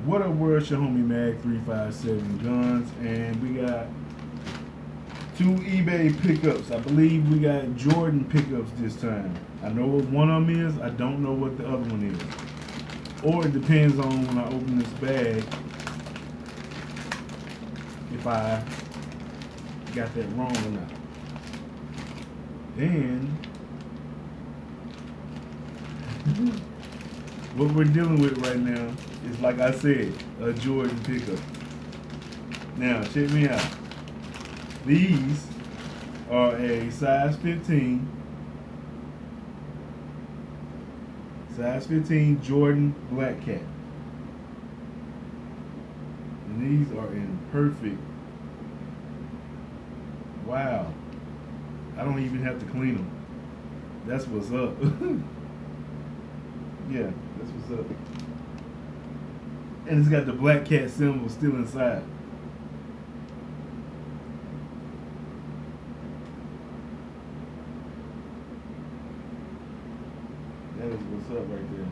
What up, world? It's your homie Mag 357 Guns, and we got two eBay pickups. I believe we got Jordan pickups this time. I know what one of them is. I don't know what the other one is. Or it depends on when I open this bag if I got that wrong or not. And what we're dealing with right now is, like I said, a Jordan pickup. Now, check me out. These are a size 15 Jordan Blackcat. And these are in perfect. Wow. I don't even have to clean them. That's what's up. Yeah, that's what's up. And it's got the Blackcat symbol still inside. That is what's up right there.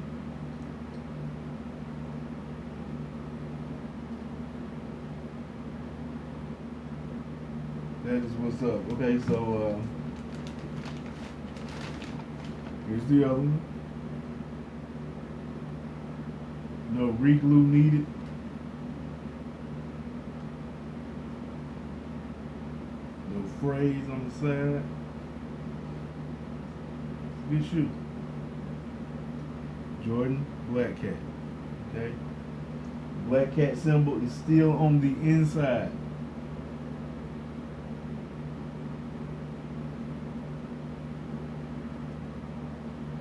That is what's up. Okay, so here's the other one. No re-glue needed. No frays on the side. Good shoe. Jordan Blackcat. Okay. Blackcat symbol is still on the inside.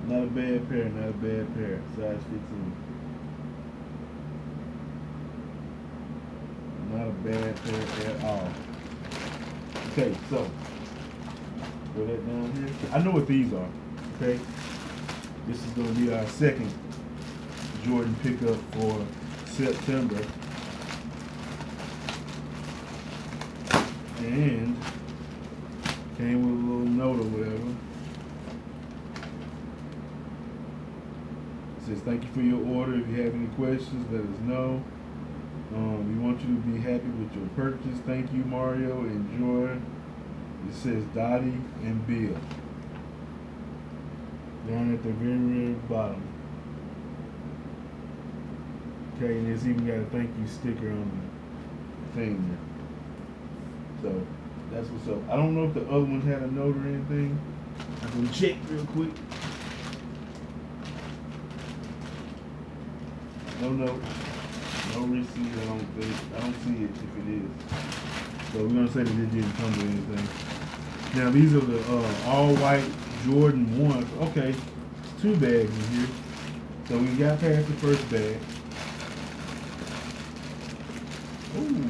Not a bad pair, not a bad pair. Size 15. Not a bad pair at all. Okay, so throw that down here. I know what these are. Okay, this is going to be our second Jordan pickup for September, and came with a little note or whatever. It says thank you for your order. If you have any questions, let us know. We want you to be happy with your purchase. Thank you, Mario. Enjoy. It says Dottie and Bill down at the very, very bottom. Okay, and it's even got a thank you sticker on the thing there. So that's what's up. I don't know if the other one had a note or anything. I'm gonna check real quick. No note. No receipt, I don't think. I don't see it if it is. So we're gonna say that it didn't come with anything. Now these are the all white Jordan 1s. Okay, it's two bags in here. So we got past the first bag. Ooh,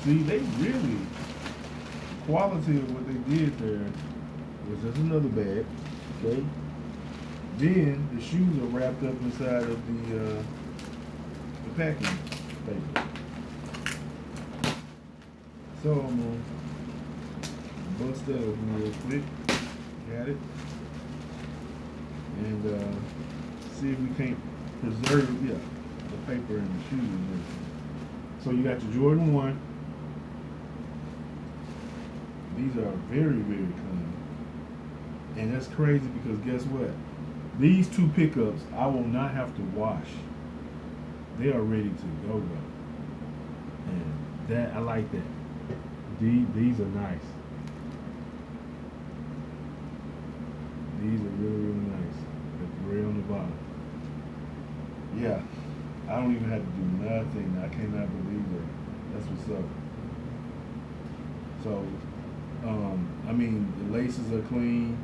see, they really, quality of what they did there was just another bag. Okay. Then the shoes are wrapped up inside of the packing paper. So I'm gonna bust that open real quick. Got it. And see if we can't preserve the paper and the shoes. So you got your Jordan 1. These are very, very clean. And that's crazy because guess what? These two pickups I will not have to wash. They are ready to go. And that, I like that. These are nice. These are really, really nice. The gray on the bottom. Yeah. I don't even have to do nothing. I cannot believe that. That's what's up. So, I mean, the laces are clean.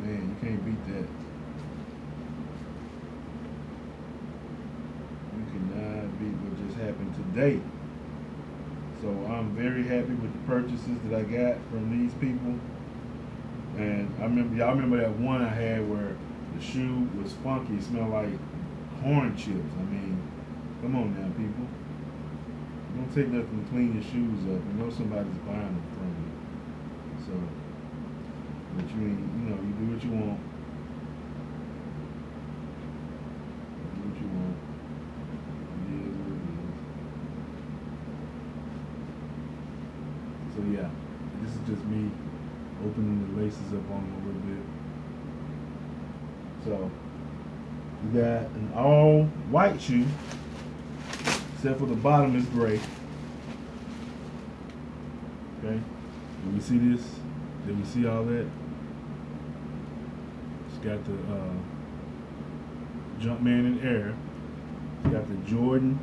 Man, you can't beat that. You cannot beat what just happened today. So I'm very happy with the purchases that I got from these people. And y'all remember that one I had where the shoe was funky, it smelled like corn chips. I mean, come on now, people. It don't take nothing to clean your shoes up. You know somebody's buying them from you. So, but you ain't, Do what you want. Do what you want. It is what it is. So yeah, this is just me opening the laces up on them a little bit. So we got an all white shoe, except for the bottom is gray. Okay, did we see this? Did we see all that? It's got the Jumpman in air. It's got the Jordan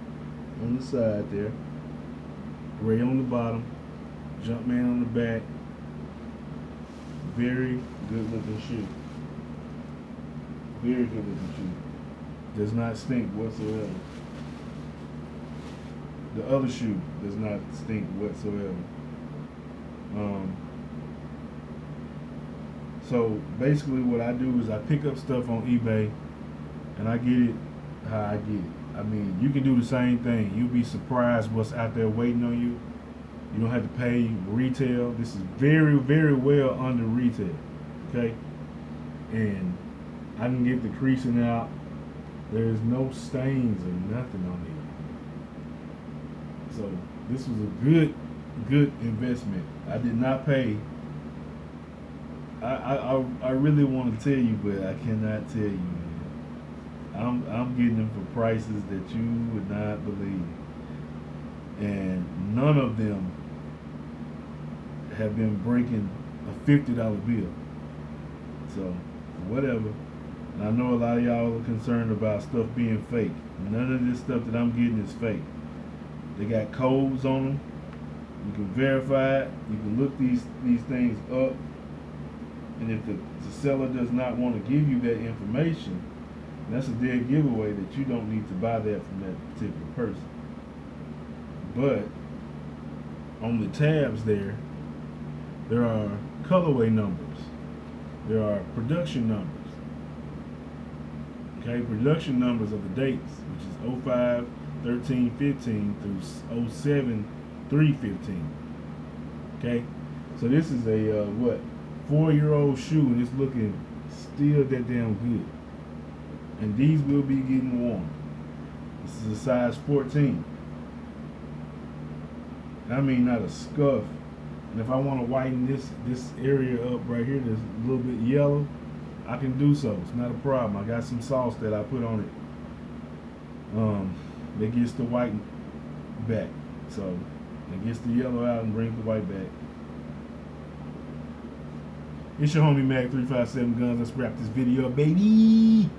on the side there, gray on the bottom, Jumpman on the back. Very good looking shoe. Very good looking shoe. Does not stink whatsoever. The other shoe does not stink whatsoever. So basically what I do is I pick up stuff on eBay and I get it how I get it. I mean, you can do the same thing. You'll be surprised what's out there waiting on you. You don't have to pay retail. This is very, very well under retail. Okay? And I can get the creasing out. There's no stains or nothing on it. So this was a good investment. I did not pay. I really want to tell you, but I cannot tell you, man. I'm getting them for prices that you would not believe. And none of them have been breaking a $50 bill. So, whatever. And I know a lot of y'all are concerned about stuff being fake. None of this stuff that I'm getting is fake. They got codes on them. You can verify it. You can look these things up. And if the seller does not want to give you that information, that's a dead giveaway that you don't need to buy that from that particular person. But on the tabs there are colorway numbers. There are production numbers. Okay, production numbers of the dates, which is 05, 13, 15 through 07, 3, 15. Okay, so this is a 4-year-old shoe, and it's looking still that damn good. And these will be getting worn. This is a size 14. I mean, not a scuff. And if I want to whiten this area up right here that's a little bit yellow, I can do so. It's not a problem. I got some sauce that I put on it. That gets the white back. So it gets the yellow out and brings the white back. It's your homie Mag 357 Guns. Let's wrap this video up, baby.